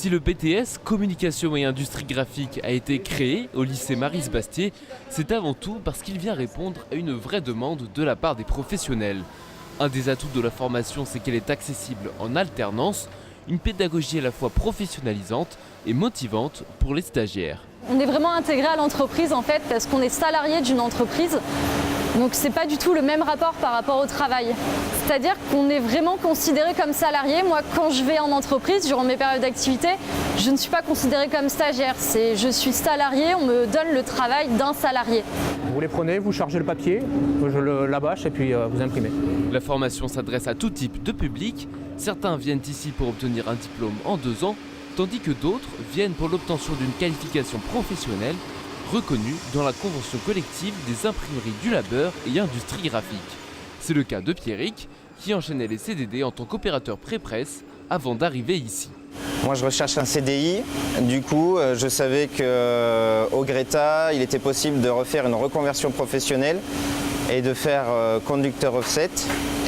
Si le BTS Communication et Industrie Graphique a été créé au lycée Maryse Bastier, c'est avant tout parce qu'il vient répondre à une vraie demande de la part des professionnels. Un des atouts de la formation, c'est qu'elle est accessible en alternance, une pédagogie à la fois professionnalisante et motivante pour les stagiaires. On est vraiment intégré à l'entreprise en fait parce qu'on est salarié d'une entreprise. Donc c'est pas du tout le même rapport par rapport au travail. C'est-à-dire qu'on est vraiment considéré comme salarié. Moi quand je vais en entreprise durant mes périodes d'activité, je ne suis pas considéré comme stagiaire. Je suis salarié, on me donne le travail d'un salarié. Vous les prenez, vous chargez le papier, je la bâche et puis vous imprimez. La formation s'adresse à tout type de public. Certains viennent ici pour obtenir un diplôme en 2 ans, tandis que d'autres viennent pour l'obtention d'une qualification professionnelle reconnue dans la convention collective des imprimeries du labeur et industrie graphique. C'est le cas de Pierrick, qui enchaînait les CDD en tant qu'opérateur pré-presse avant d'arriver ici. Moi je recherche un CDI, du coup je savais qu'au Greta il était possible de refaire une reconversion professionnelle et de faire conducteur offset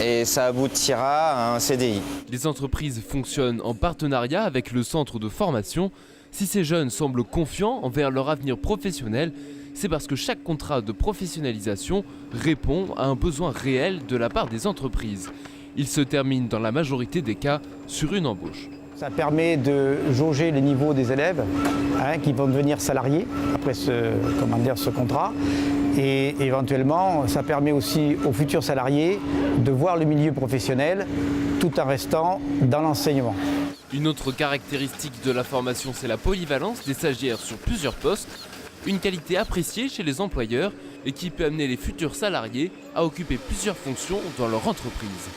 et ça aboutira à un CDI. Les entreprises fonctionnent en partenariat avec le centre de formation. Si ces jeunes semblent confiants envers leur avenir professionnel, c'est parce que chaque contrat de professionnalisation répond à un besoin réel de la part des entreprises. Il se termine dans la majorité des cas sur une embauche. Ça permet de jauger les niveaux des élèves qui vont devenir salariés après ce contrat. Et éventuellement, ça permet aussi aux futurs salariés de voir le milieu professionnel tout en restant dans l'enseignement. Une autre caractéristique de la formation, c'est la polyvalence des stagiaires sur plusieurs postes, une qualité appréciée chez les employeurs et qui peut amener les futurs salariés à occuper plusieurs fonctions dans leur entreprise.